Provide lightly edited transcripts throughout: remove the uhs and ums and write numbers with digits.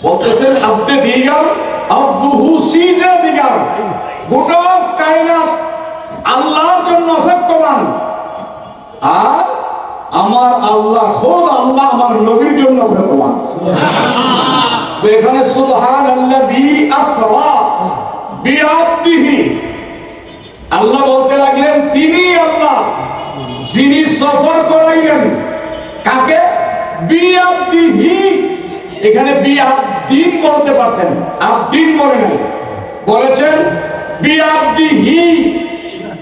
বলতেছেন আব্দে দিগার আব্দুহু সিজা দিগার, গোটা কায়নাত আল্লাহর জন্য অপেক্ষমান, আর আমার আল্লাহ খোদ আল্লাহ আমার নবীর জন্য অপেক্ষমান। তো এখানে সুবহানাল্লাযী আসরা বিআবদিহি, আল্লাহ বলতে লাগলেন তিনি আল্লাহ যিনি সফর করাইলেন কাকে? বিআবদিহি। এখানে বিআবদিন বলতে পারতেন, আবদিন বলে নাই, বলেছেন বিআবদিহি।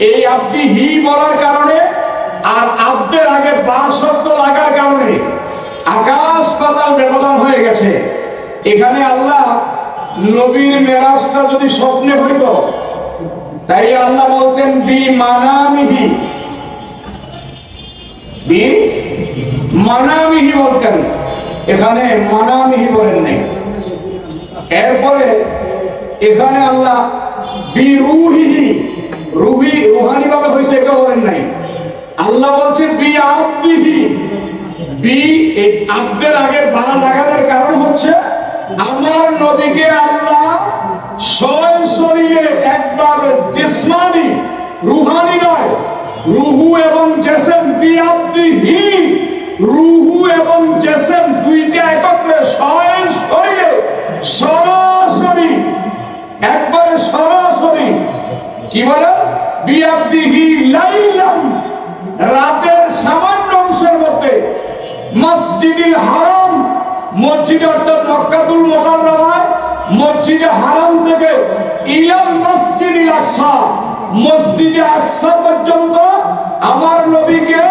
এই আবদিহি বলার কারণে আর আব্দের আগে বা শব্দ লাগার কারণে আকাশ পাতাল ব্যবধান হয়ে গেছে। এখানে আল্লাহ নবীর মেরাজটা যদি স্বপ্নে হইতো, তাই আল্লাহ বলতেন বি মানামিহি, বি মানামিহি বলতেন, এখানে মানামিহি বলেন নাই। এরপরে এখানে আল্লাহ বি রুহিহি, রুহি রুহানি ভাবে হয়েছে এটা বলেন নাই। আল্লাহ বলছে বি আব্দিহি, বি এই আব্দের আগে বানা লাগানোর কারণ হচ্ছে আমার নবীকে আল্লাহ স্বয়ং শরীরে একবার জিসমানি, রুহানি নয়, রুহু এবং জিসম বি আব্দিহি, রুহু এবং জিসম দুইটা একত্রে স্বয়ং শরীরে সরাসরি একবারে সরাসরি কি বলে বি আব্দিহি লাইলাম, রাতের সামান্য অংশের মধ্যে মসজিদুল হারাম, মসজিদে অর্থাৎ মক্কাতুল মুকাররমায় মসজিদে হারাম থেকে ইলাল মসজিদুল আকসা, মসজিদে আকসা পর্যন্ত আমার নবীকে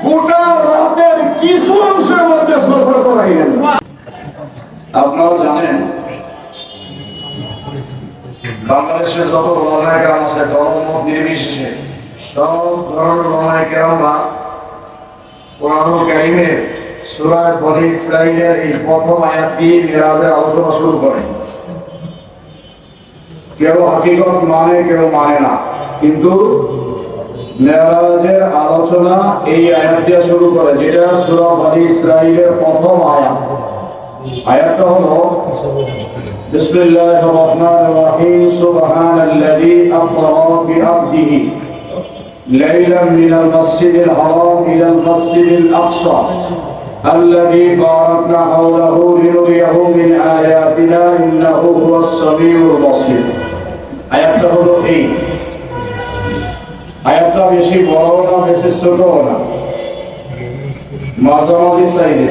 গোটা রাতের কিছু অংশের মধ্যে সফর করাইলেন। আপনারা জানেন বাংলাদেশে যত ওলামায়ে কেরাম আছে দলমত নির্বিশেষে সব ধরনের ওলামায়ে কেরামরা কোরআনুল কারীমের সূরা বনী ইসরাঈলের এই প্রথম আয়াত দিয়ে মিরাজের আলোচনা শুরু করেন। কেউ হাকিকত মানে কেউ মানে না, কিন্তু মিরাজের আলোচনা এই আয়াত দিয়ে শুরু করে, যেটা সূরা বনী ইসরাঈলের প্রথম আয়াত। আয়াতটা হলো বিসমিল্লাহির রহমানির রহিম সুবহানাল্লাযী আসরা বিআবদিহি লাইলাম মিনাল মাসজিদিল হারাম ইলাল মাসজিদিল আকসা الذي باركنا حوله لنريه من آياتنا إنه هو السميع البصير। আয়াতটা হলো এই। আয়াতটা বেশি বড় না বেশি ছোট না, মাঝামাঝি সাইজে।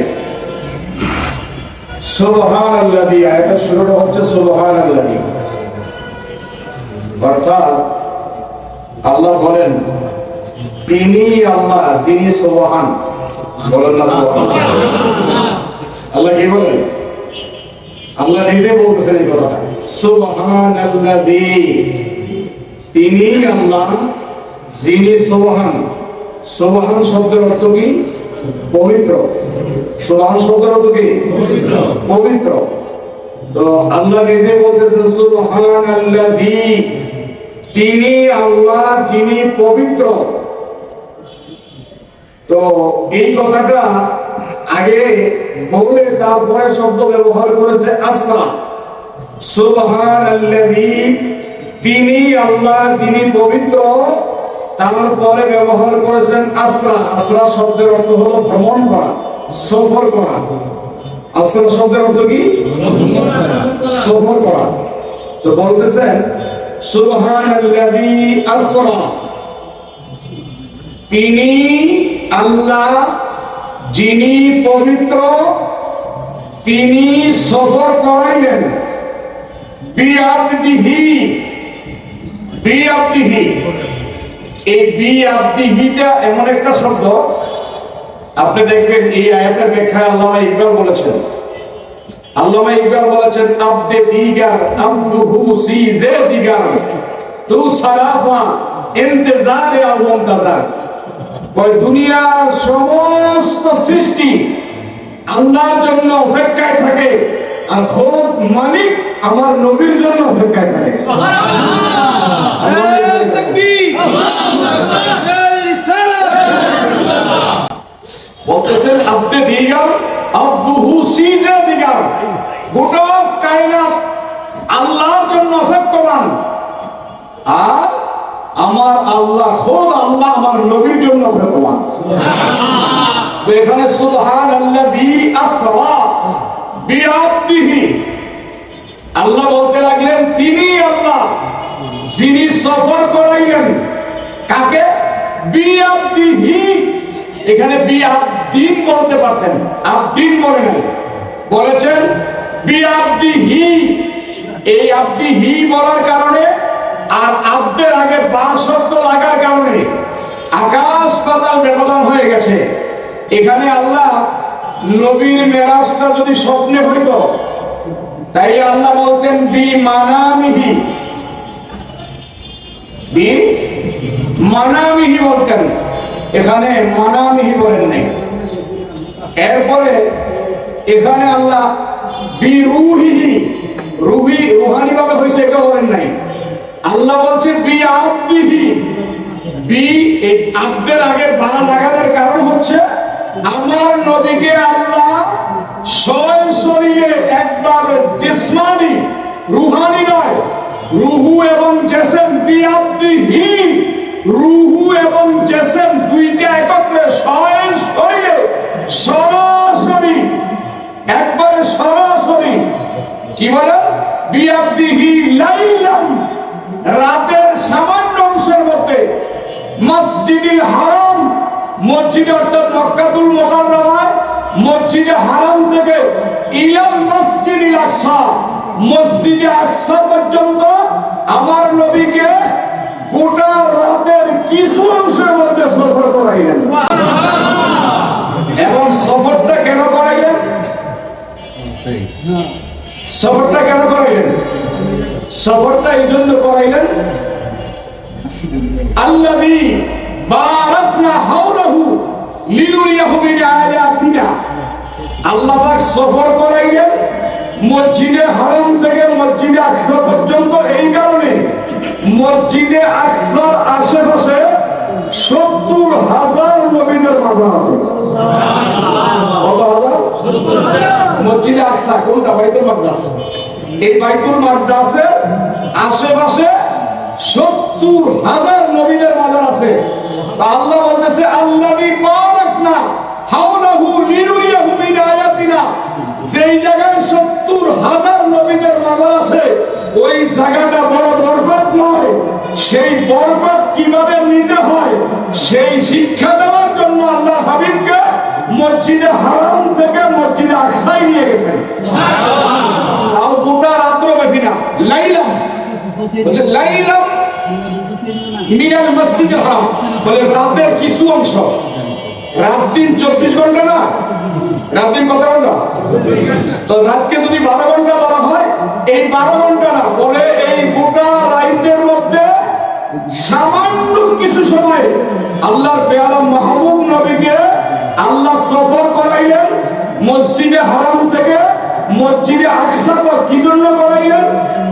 সুবহানাল্লাযী, আয়াতের শুরুটা হচ্ছে সুবহানাল্লাযী, অর্থাৎ আল্লাহ বলেন তিনি আল্লাহ যিনি সুবহান, বলেন না সুবহানাল্লাহ। আল্লাহ কি বলেন? আল্লাহ নিজে বলতেছেন এই কথাটা, সুবহানাল্লাযী, তিনি আল্লাহ যিনি সুবহান। সুবহান শব্দের অর্থ কি? পবিত্র। সুবহান শব্দের অর্থ কি? পবিত্র। তো আল্লাহ নিজে বলতেছেন সুবহানাল্লাযী, তিনি আল্লাহ যিনি পবিত্র। তো এই কথাটা আগে বলে তারপরে শব্দ ব্যবহার করেছে আসরা। সুবহানাল্লাযী, তিনি আল্লাহ যিনি পবিত্র, তারপরে ব্যবহার করেছেন আসরা। আসরা শব্দের অর্থ হলো ভ্রমণ করা, সফর করা। আসরা শব্দের অর্থ কি? সফর করা। তো বলতেছেন সুবহানাল্লাযী আসরা, তিনি আল্লাহ যিনি পবিত্র, তিনি সফর করাইলেন বিআবদিহি, বিআবদিহি। এই বিআবদিহিটা এমন একটা শব্দ, আপনি দেখবেন এই আয়াতের ব্যাখ্যায় আল্লামা ইকবাল বলেছেন, আল্লামা ইকবাল বলেছেন আব্দে দিগার আব্দুহু সিজে দিগার তু সারাফা ইন্তজারে আল মুনতাজার। ওই দুনিয়ার সমস্ত সৃষ্টি আল্লাহর জন্য অপেক্ষায় থাকে, আর খোদ মালিক আমার নবীর জন্য অপেক্ষায় থাকে। সুবহানাল্লাহ, নারে তাকবীর, আল্লাহু আকবার, নারে রিসালাত। বলতেছেন আব্দে দিগার আব্দুহু সিজা দিগার, গোটা কায়নাত আল্লাহর জন্য অপেক্ষমান, আর আমার আল্লাহ খোদ আল্লাহ আমার নবীর জন্য অপেক্ষমান। তো এখানে সুবহানাল্লাযী আসরা বিআবদিহি, আল্লাহ বলতে লাগলেন তিনি আল্লাহ যিনি সফর করাইলেন কাকে? বিআবদিহি। এখানে বিআবদিন বলতে পারতেন, আবদিন বলে নাই, বলেছেন বিআবদিহি। এই আবদিহি বলার কারণে আর আব্দের আগে বা শব্দ লাগার কারণে আকাশ পাতাল ব্যবধান হয়ে গেছে। এখানে আল্লাহ নবীর মেরাজটা যদি স্বপ্নে হইতো তাই আল্লাহ বলতেন বি মানামিহি, বি মানামিহি বলতেন, এখানে মানামিহি বলেন নাই। এরপরে এখানে আল্লাহ বি রুহিহি, রুহি রুহানি ভাবে হয়েছে এটা বলেন নাই। আল্লাহ বলছে বি আবদিহি, বি এই আব্দের আগে বা লাগানোর কারণ হচ্ছে আমার নবীকে আল্লাহ স্বয়ং শরীরে একবার জিসমানি রুহানি নয়, রুহু এবং জিসম বিআবদিহি, রুহু এবং জিসম দুইটা একত্রে স্বয়ং শরীরে সরাসরি একবারে সরাসরি কি বলে বিআবদিহি লাইলাম, রাতের সামান্য অংশের মধ্যে মসজিদুল হারাম, মসজিদে অর্থাৎ মক্কাতুল মুকাররমায় মসজিদে হারাম থেকে ইলাল মসজিদুল আকসা, মসজিদে আকসা পর্যন্ত আমার নবীকে গোটা রাতের কিছু অংশের মধ্যে সফর করাইলেন। এবং সফরটা কেন করাইলেন? সফরটা কেন করাইলেন? সফরটা এই জন্য করাইলেন আল্লাযী বারাকনা হাওলাহু লিনুরিয়াহু মিন আয়াতিনা। আল্লাহ পাক সফর করাইলেন মসজিদে হারাম থেকে মসজিদে আকসা পর্যন্ত এই কারণে মসজিদে আকসার আশেপাশে ৭০,০০০ নবীদের মাজার আছে। কত হাজার? মসজিদে আকসা কোনটা? বাইতুল মাকদাস। এই বাইতুল মাকদাসের আশেপাশে ৭০,০০০ নবীদের মাজার আছে। আল্লাহ বলতেছে আল্লাযী বারাকনা হাওলাহু লিনুরিয়াহু মিন আয়াতিনা, যেই জায়গায় ৭০,০০০ নবীদের মাজার আছে ওই জায়গাটা বড় বরকতময়। সেই বরকত কিভাবে নিতে হয় সেই শিক্ষা দেওয়ার জন্য আল্লাহ হাবিবকে মসজিদে হারাম থেকে মসজিদে আকসায় নিয়ে গেছেন। তাও গোটা রাত্র ব্যাপী না, লাইলাম বলছে লাইলাম মিনাল মসজিদুল হারাম, বলে রাতের কিছু অংশ। রাত দিন 24 ঘন্টা না, রাত দিন কত ঘন্টা? তো রাতকে যদি 12 ঘন্টা ধরা হয়, এই 12 ঘন্টা না, বলে এই গোটা রাতের মধ্যে সামান্য কিছু সময় আল্লাহর পেয়ারা মাহবুব নবীকে আল্লাহ সফর করাইলেন মসজিদে হারাম থেকে মসজিদে আকসা। কি জন্য করাইলেন?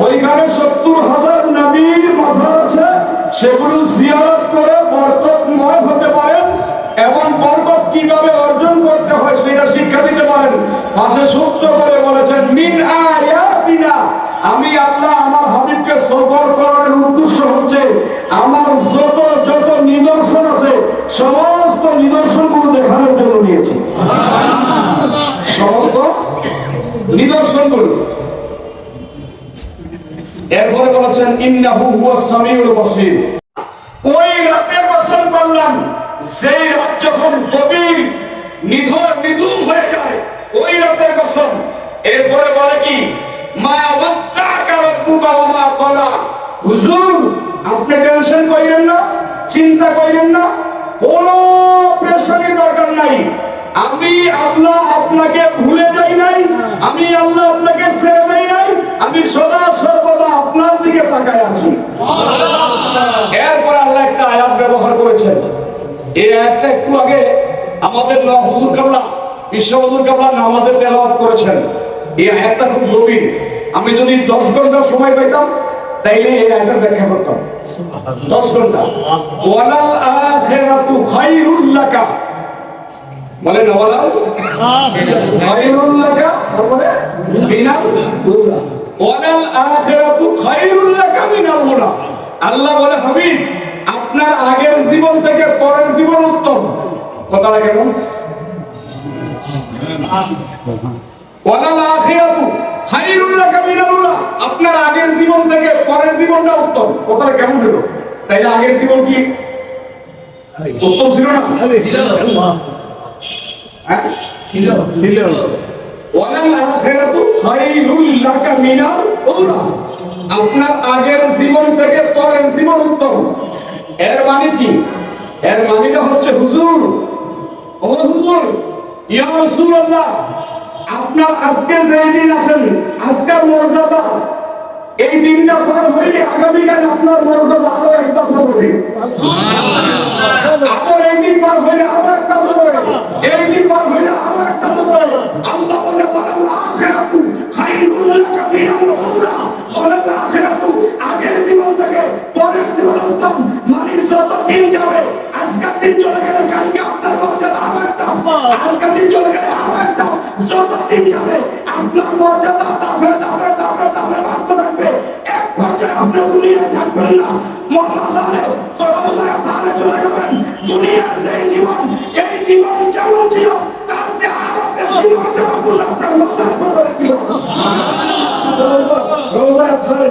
ওইখানে ৭০,০০০ নবীর মাজার আছে, সেগুলো জিয়ারত করে বরকতময় হতে পারেন এবং বরকত কিভাবে অর্জন করতে হয় সেটা শিক্ষা দিতে পারেন। পাশে সূত্র করে বলেছেন মিন আয়াতিনা, আমি আল্লাহ আমার হাবিবকে সফর করার উদ্দেশ্য হচ্ছে আমার যত যত নিদর্শন আছে সমস্ত নিদর্শনগুলো দেখানোর জন্য নিয়েছি। সমস্ত নিদর্শনগুলো। এরপরে বলেছেন ইন্নাহু হুয়াস সামিউল বাসীর। ওই রাতের কসম করলাম সেই রাত যখন গভীর নিধুম হয়ে যায়, ওই রাতের কসম। এরপরে বলে কি মা ওয়াদ্দাকা রাব্বুকা ওয়া মা ক্বালা। হুজুর আপনি টেনশন কইরেন না, চিন্তা কইরেন না, কোনো প্রেশারের দরকার নাই। আমি আল্লাহ আপনাকে ভুলে যাই নাই, আমি আল্লাহ আপনাকে ছেড়ে দেই নাই, আমি সদা সর্বদা আপনার দিকে তাকায় আছি। এরপর আল্লাহ একটা আয়াত ব্যবহার করেছেন। এই আয়াতটা একটু আগে আমাদের হুজুর কাবলা বিশ্ব হুজুর কাবলা নামাজে তেলাওয়াত করেছেন। এই আয়াতটা খুব গভীর। আমি যদি 10 ঘন্টা সময় পেতাম তাইলে এই আয়াতের ব্যাখ্যা করতাম 10 ঘন্টা। ওয়ালাল আখিরাতু খায়রুল লাকা বলেন ওয়ালাল খায়রুল লাকা, তারপরে মিনাল উলা, ওয়ালাল আখিরাতু খায়রুল লাকা মিনাল উলা। আল্লাহ বলে হাবিব আপনার আগের জীবন থেকে পরের জীবন উত্তম। কথাটা কেমন? ওয়ালাল আখিরাতু খায়রুল লাকা মিনাল উলা, আপনার আগের জীবন থেকে পরের জীবনটা উত্তম। কথাটা কেমন হলো? তাইলে আগের জীবন কি উত্তম ছিল না? ছিল। ছিল। ওয়ালাল আখিরাতু খায়রুল লাকা মিনাল উলা, আপনার আগের জীবন থেকে পরের জীবন উত্তম। এর মানে কি? এর মানেটা হচ্ছে হুজুর, ও হুজুর, ইয়া রাসূলুল্লাহ, আপনার আজকে যে দিন আছেন, আজকের মর্যাদা, এই দিনটা পার হইলে আগামীকাল আপনার মর্যাদা আরো একটা হবে। আবার এই দিন পার হইলে আরো একটা হবে, এই দিন পার হইলে আরো একটা হবে। আল্লাহ বলে ওয়ালাল আখিরাতু খায়রুল লাকা মিনাল উলা, ওয়ালাল আখিরাতু আগের জীবন থেকে পরের জীবন উত্তম। মানে যত দিন যাবে, আজকের দিন চলে গেলে কালকে আপনার মর্যাদা আরো একটা, আজকের দিন চলে গেলে আরো একটা, যত দিন যাবে আপনার মর্যাদা দাফে দাফে দাফে দাফে বাড়তে থাকবে। এক পর্যায়ে আপনি দুনিয়ায় থাকবেন না, মহাজারে কলমসারে পারে চলে যাবেন। দুনিয়ার যে জীবন, এই জীবন যেমন ছিল তার চেয়ে আরো বেশি মর্যাদাপূর্ণ আপনার মজার করবে।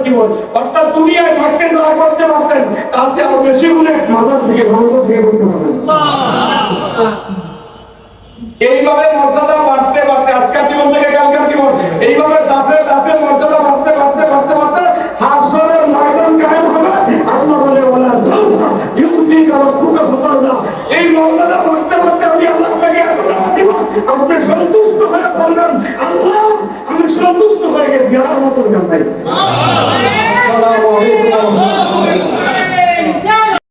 জীবন অর্থাৎ দুনিয়ায় থাকতে যা করতে পারতেন তার চেয়ে আরো বেশি গুণে মাজার থেকে রোজা থেকে করতে পারবেন। এইভাবে মর্যাদা বাড়তে বাড়তে আজকের জীবন থেকে কালকের জীবন, এইভাবে দাফে দাফে মর্যাদা বাড়তে বাড়তে বাড়তে বাড়তে হাসরের ময়দান কায়েম হবে। আল্লাহ বলে ওয়ালা সাউফা ইউতিকা রাব্বুকা ফাতারদা, এই মর্যাদা বাড়তে বাড়তে আমি আল্লাহ আপনাকে এত টাকা দিব, আপনি সন্তুষ্ট হয়ে বলবেন আল্লাহ আমি সন্তুষ্ট হয়ে গেছি, আর আমার দরকার নাই।